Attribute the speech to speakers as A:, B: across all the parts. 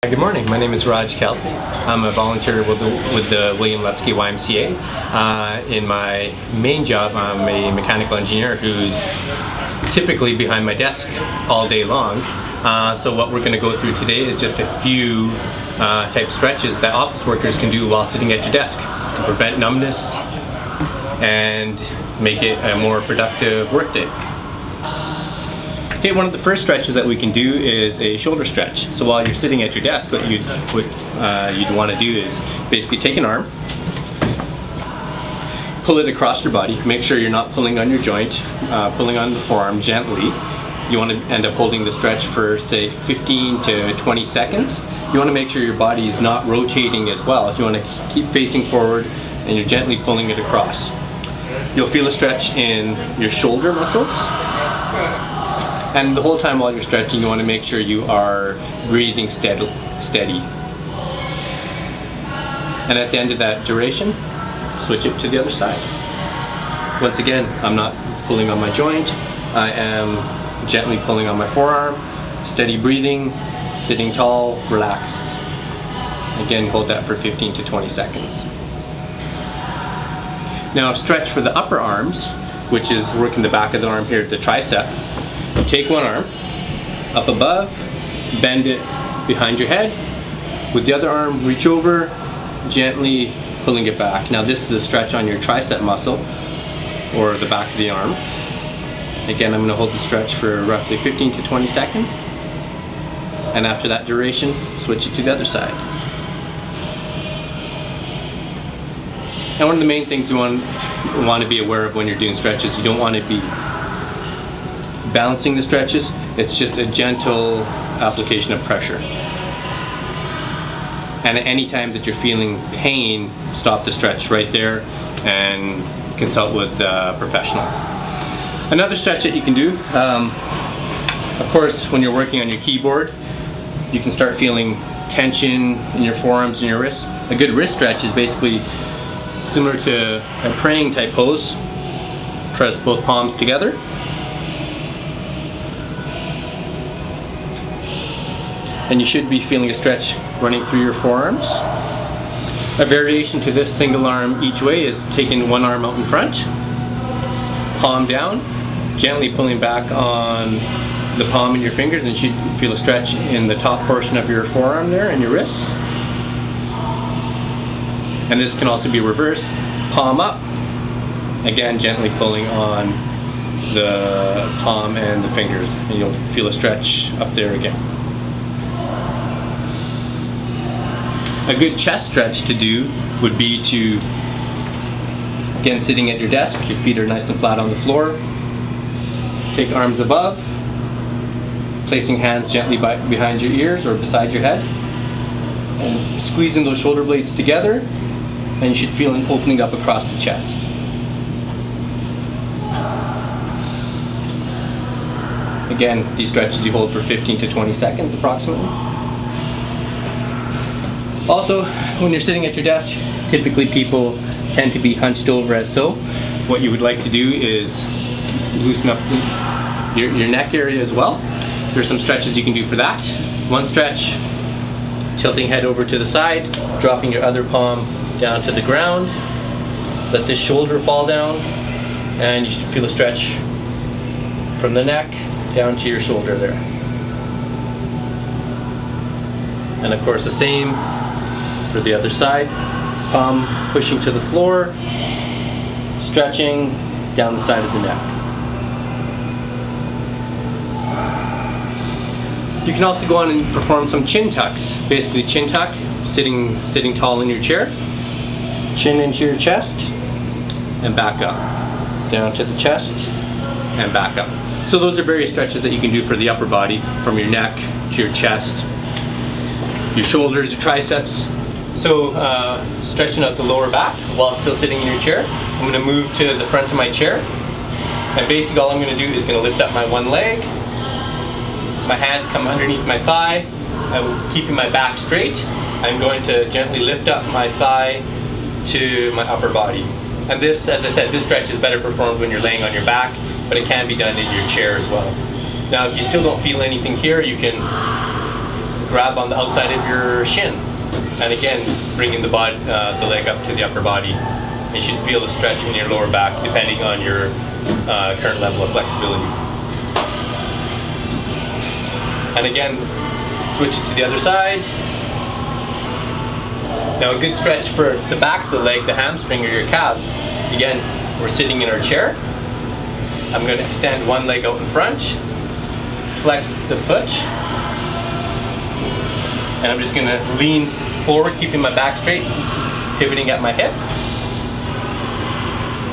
A: Good morning, my name is Raj Kalsi. I'm a volunteer with the William Lutsky YMCA. In my main job, I'm a mechanical engineer who's typically behind my desk all day long. So what we're going to go through today is just a few type stretches that office workers can do while sitting at your desk to prevent numbness and make it a more productive workday. Okay, one of the first stretches that we can do is a shoulder stretch. So while you're sitting at your desk, what you'd want to do is basically take an arm, pull it across your body. Make sure you're not pulling on your joint, pulling on the forearm gently. You want to end up holding the stretch for say 15 to 20 seconds. You want to make sure your body is not rotating as well. You want to keep facing forward and you're gently pulling it across. You'll feel a stretch in your shoulder muscles. And the whole time while you're stretching, you want to make sure you are breathing steady. And at the end of that duration, switch it to the other side. Once again, I'm not pulling on my joint. I am gently pulling on my forearm, steady breathing, sitting tall, relaxed. Again, hold that for 15 to 20 seconds. Now stretch for the upper arms, which is working the back of the arm here at the tricep. Take one arm up above, bend it behind your head. With the other arm, reach over, gently pulling it back. Now this is a stretch on your tricep muscle or the back of the arm. Again, I'm going to hold the stretch for roughly 15 to 20 seconds. And after that duration, switch it to the other side. And one of the main things you want to be aware of when you're doing stretches, you don't want to be balancing the stretches. It's just a gentle application of pressure. And at any time that you're feeling pain, stop the stretch right there and consult with a professional. Another stretch that you can do, of course, when you're working on your keyboard, you can start feeling tension in your forearms and your wrists. A good wrist stretch is basically similar to a praying type pose. Press both palms together. And you should be feeling a stretch running through your forearms. A variation to this single arm each way is taking one arm out in front, palm down, gently pulling back on the palm in your fingers, and you should feel a stretch in the top portion of your forearm there and your wrists. And this can also be reversed, palm up, again gently pulling on the palm and the fingers, and you'll feel a stretch up there again. A good chest stretch to do would be to, again, sitting at your desk, your feet are nice and flat on the floor. Take arms above, placing hands gently behind your ears or beside your head, and squeezing those shoulder blades together, and you should feel an opening up across the chest. Again, these stretches you hold for 15 to 20 seconds approximately. Also, when you're sitting at your desk, typically people tend to be hunched over as so. What you would like to do is loosen up your neck area as well. There's some stretches you can do for that. One stretch, tilting head over to the side, dropping your other palm down to the ground. Let this shoulder fall down, and you should feel a stretch from the neck down to your shoulder there. And of course the same for the other side, palm pushing to the floor, stretching down the side of the neck. You can also go on and perform some chin tucks. Basically chin tuck, sitting tall in your chair, chin into your chest, and back up. Down to the chest, and back up. So those are various stretches that you can do for the upper body, from your neck to your chest, your shoulders, your triceps. So stretching out the lower back while still sitting in your chair. I'm going to move to the front of my chair, and basically all I'm going to do is going to lift up my one leg. My hands come underneath my thigh. I'm keeping my back straight. I'm going to gently lift up my thigh to my upper body. And this, as I said, this stretch is better performed when you're laying on your back, but it can be done in your chair as well. Now if you still don't feel anything here, you can grab on the outside of your shin. And again, bringing the leg up to the upper body. You should feel the stretch in your lower back depending on your current level of flexibility. And again, switch it to the other side. Now a good stretch for the back of the leg, the hamstring or your calves. Again, we're sitting in our chair. I'm going to extend one leg out in front, flex the foot, and I'm just going to lean forward, keeping my back straight, pivoting at my hip.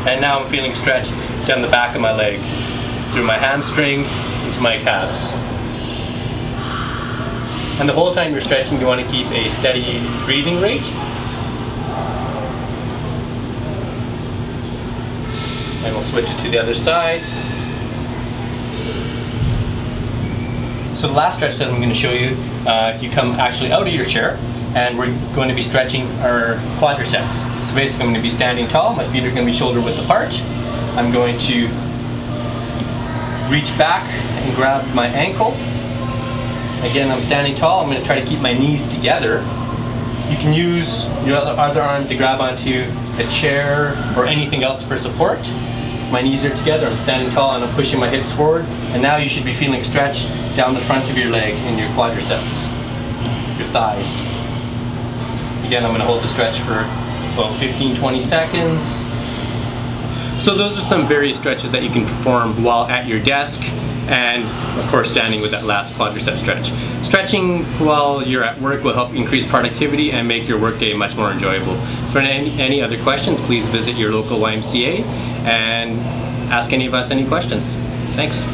A: And now I'm feeling stretch down the back of my leg, through my hamstring into my calves. And the whole time you're stretching, you want to keep a steady breathing rate. And we'll switch it to the other side. So the last stretch that I'm going to show you, you come actually out of your chair, and we're going to be stretching our quadriceps. So basically I'm going to be standing tall, my feet are going to be shoulder width apart. I'm going to reach back and grab my ankle. Again, I'm standing tall, I'm going to try to keep my knees together. You can use your other arm to grab onto a chair or anything else for support. My knees are together, I'm standing tall and I'm pushing my hips forward. And now you should be feeling stretch down the front of your leg and your quadriceps, your thighs. Again, I'm going to hold the stretch for about 15-20 seconds. So those are some various stretches that you can perform while at your desk, and of course standing with that last quadricep stretch. Stretching while you're at work will help increase productivity and make your workday much more enjoyable. For any other questions, please visit your local YMCA and ask any of us any questions. Thanks.